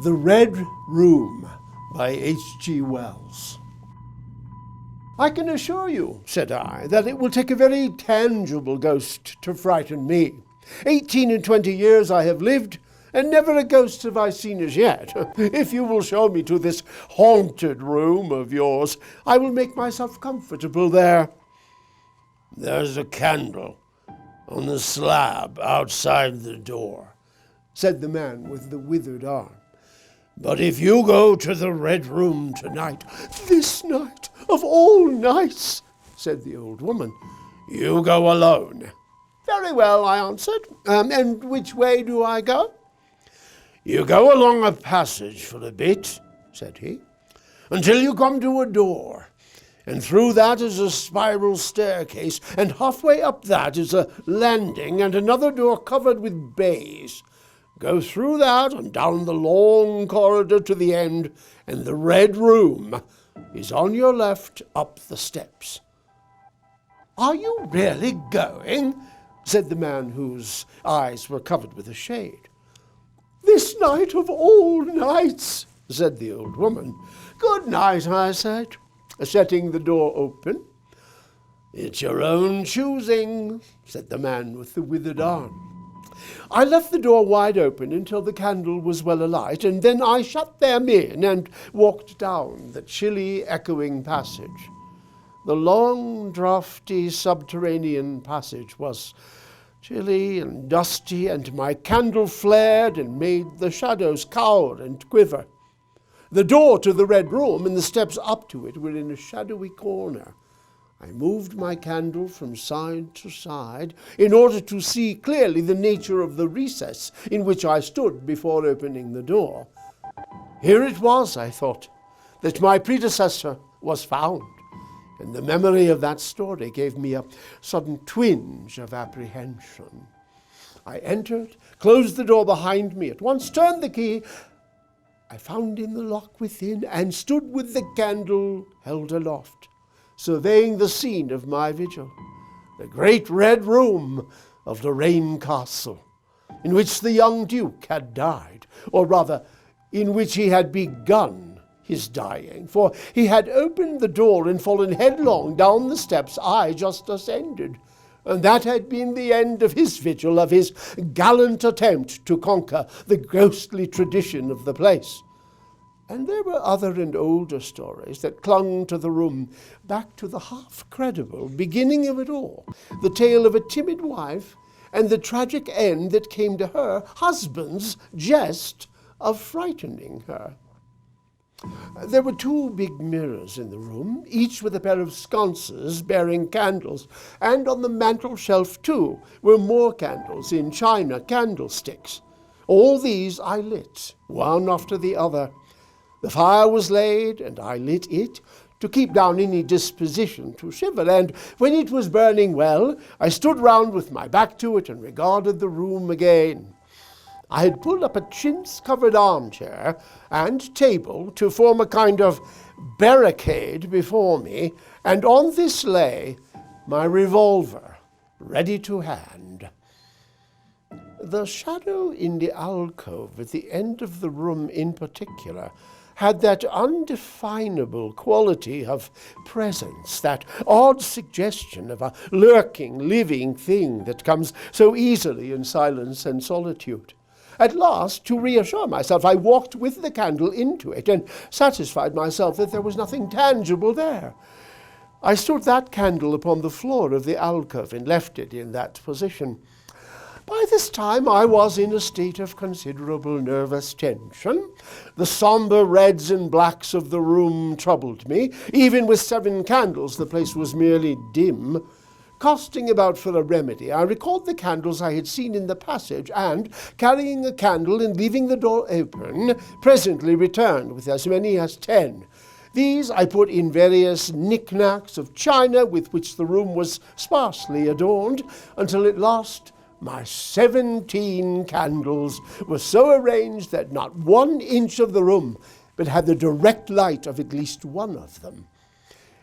The Red Room by H.G. Wells. I can assure you, said I, that it will take a very tangible ghost to frighten me. 18 and 20 years I have lived, and never a ghost have I seen as yet. If you will show me to this haunted room of yours, I will make myself comfortable there. There's a candle on the slab outside the door, said the man with the withered arm. But if you go to the Red Room tonight, this night of all nights, said the old woman, you go alone. Very well, I answered. And which way do I go? You go along a passage for a bit, said he, until you come to a door. And through that is a spiral staircase, and halfway up that is a landing and another door covered with baize. Go through that and down the long corridor to the end, and the Red Room is on your left up the steps. Are you really going? Said the man whose eyes were covered with a shade. This night of all nights, said the old woman. Good night, I said, setting the door open. It's your own choosing, said the man with the withered arm. I left the door wide open until the candle was well alight, and then I shut them in and walked down the chilly, echoing passage. The long, draughty, subterranean passage was chilly and dusty, and my candle flared and made the shadows cower and quiver. The door to the Red Room and the steps up to it were in a shadowy corner. I moved my candle from side to side in order to see clearly the nature of the recess in which I stood before opening the door. Here it was, I thought, that my predecessor was found, and the memory of that story gave me a sudden twinge of apprehension. I entered, closed the door behind me, at once turned the key. I found in the lock within, and stood with the candle held aloft, surveying the scene of my vigil, the great Red Room of Lorraine Castle, in which the young Duke had died, or rather, in which he had begun his dying, for he had opened the door and fallen headlong down the steps I just ascended, and that had been the end of his vigil, of his gallant attempt to conquer the ghostly tradition of the place. And there were other and older stories that clung to the room, back to the half-credible beginning of it all, the tale of a timid wife and the tragic end that came to her husband's jest of frightening her. There were 2 big mirrors in the room, each with a pair of sconces bearing candles, and on the mantel shelf, too, were more candles in china candlesticks. All these I lit, one after the other. The fire was laid, and I lit it, to keep down any disposition to shiver, and when it was burning well, I stood round with my back to it and regarded the room again. I had pulled up a chintz-covered armchair and table to form a kind of barricade before me, and on this lay my revolver, ready to hand. The shadow in the alcove at the end of the room in particular had that undefinable quality of presence, that odd suggestion of a lurking, living thing that comes so easily in silence and solitude. At last, to reassure myself, I walked with the candle into it and satisfied myself that there was nothing tangible there. I stood that candle upon the floor of the alcove and left it in that position. By this time I was in a state of considerable nervous tension. The sombre reds and blacks of the room troubled me. Even with 7 candles, the place was merely dim. Casting about for a remedy, I recalled the candles I had seen in the passage, and, carrying a candle and leaving the door open, presently returned with as many as 10. These I put in various knickknacks of china with which the room was sparsely adorned, until at last my 17 candles were so arranged that not 1 inch of the room but had the direct light of at least one of them.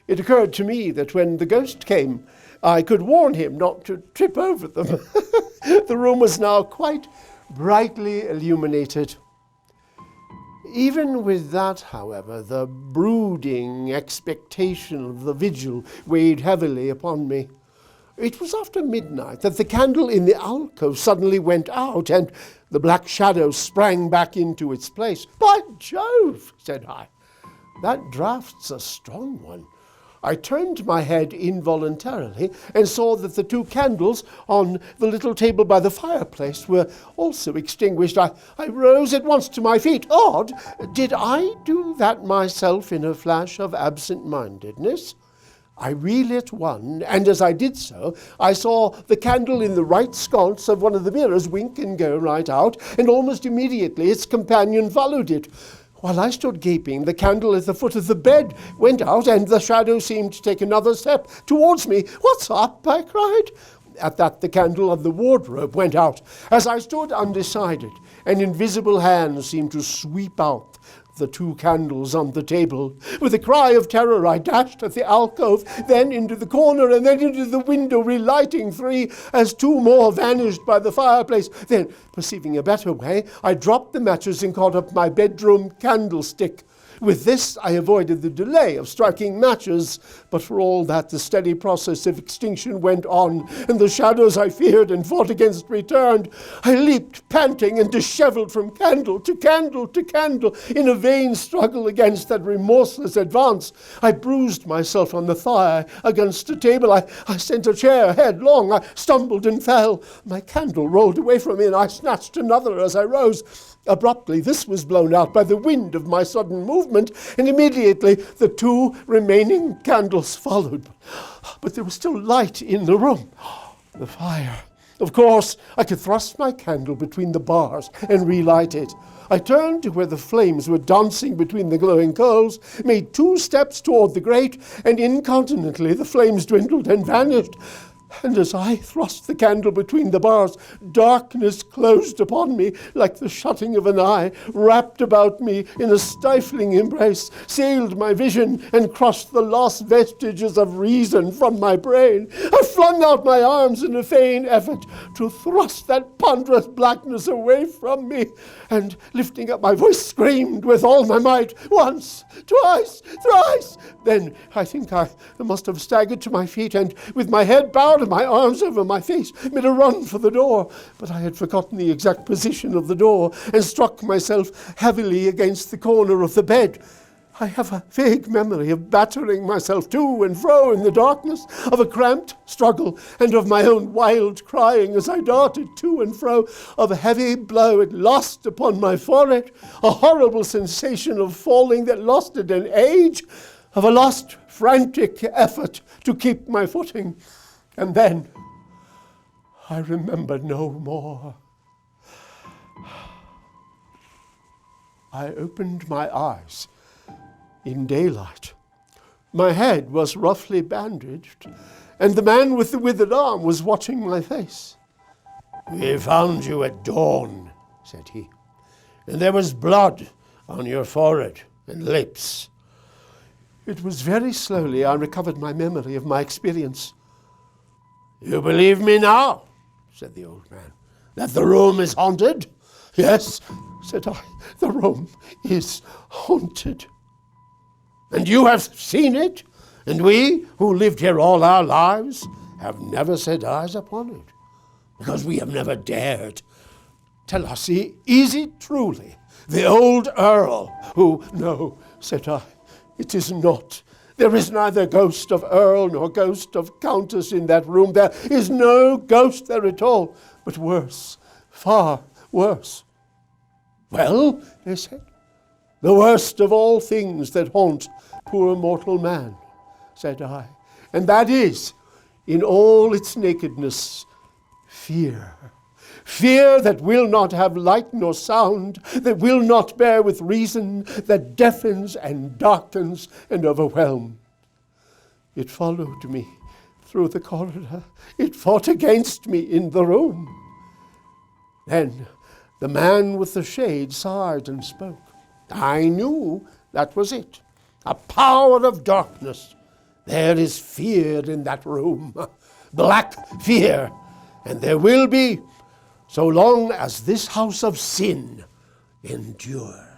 It occurred to me that when the ghost came, I could warn him not to trip over them. The room was now quite brightly illuminated. Even with that, however, the brooding expectation of the vigil weighed heavily upon me. It was after midnight that the candle in the alcove suddenly went out, and the black shadow sprang back into its place. "By Jove," said I, "that draft's a strong one." I turned my head involuntarily and saw that the two candles on the little table by the fireplace were also extinguished. I rose at once to my feet. Odd, did I do that myself in a flash of absent-mindedness? I relit one, and as I did so, I saw the candle in the right sconce of one of the mirrors wink and go right out, and almost immediately its companion followed it. While I stood gaping, the candle at the foot of the bed went out, and the shadow seemed to take another step towards me. "What's up?" I cried. At that, the candle of the wardrobe went out. As I stood undecided, an invisible hand seemed to sweep out the two candles on the table. With a cry of terror, I dashed at the alcove, then into the corner, and then into the window, relighting three, as two more vanished by the fireplace. Then, perceiving a better way, I dropped the matches and caught up my bedroom candlestick. With this, I avoided the delay of striking matches, but for all that, the steady process of extinction went on, and the shadows I feared and fought against returned. I leaped, panting and dishevelled, from candle to candle to candle, in a vain struggle against that remorseless advance. I bruised myself on the thigh against a table. I sent a chair headlong. I stumbled and fell. My candle rolled away from me, and I snatched another as I rose. Abruptly, this was blown out by the wind of my sudden movement, and immediately the two remaining candles followed. But there was still light in the room. The fire. Of course, I could thrust my candle between the bars and relight it. I turned to where the flames were dancing between the glowing coals, made 2 steps toward the grate, and incontinently the flames dwindled and vanished. And as I thrust the candle between the bars, darkness closed upon me like the shutting of an eye, wrapped about me in a stifling embrace, sealed my vision, and crushed the last vestiges of reason from my brain. I flung out my arms in a vain effort to thrust that ponderous blackness away from me, and lifting up my voice, screamed with all my might, once, twice, thrice. Then I think I must have staggered to my feet, and with my head bowed and my arms over my face, made a run for the door. But I had forgotten the exact position of the door, and struck myself heavily against the corner of the bed. I have a vague memory of battering myself to and fro in the darkness, of a cramped struggle, and of my own wild crying as I darted to and fro, of a heavy blow at last upon my forehead, a horrible sensation of falling that lasted an age, of a last frantic effort to keep my footing. And then I remember no more. I opened my eyes in daylight. My head was roughly bandaged, and the man with the withered arm was watching my face. "We found you at dawn," said he, "and there was blood on your forehead and lips." It was very slowly I recovered my memory of my experience. "You believe me now," said the old man, "that the room is haunted?" "Yes," said I, "the room is haunted." "And you have seen it? And we, who lived here all our lives, have never set eyes upon it, because we have never dared. Tell us, is it truly the old Earl who—" "No," said I, "it is not. There is neither ghost of Earl nor ghost of Countess in that room. There is no ghost there at all, but worse, far worse." "Well," they said, "the worst of all things that haunt poor mortal man," said I, "and that is, in all its nakedness, fear. Fear that will not have light nor sound, that will not bear with reason, that deafens and darkens and overwhelms. It followed me through the corridor. It fought against me in the room." Then the man with the shade sighed and spoke. I knew that was it. A power of darkness. There is fear in that room. Black fear. And there will be, so long as this house of sin endures.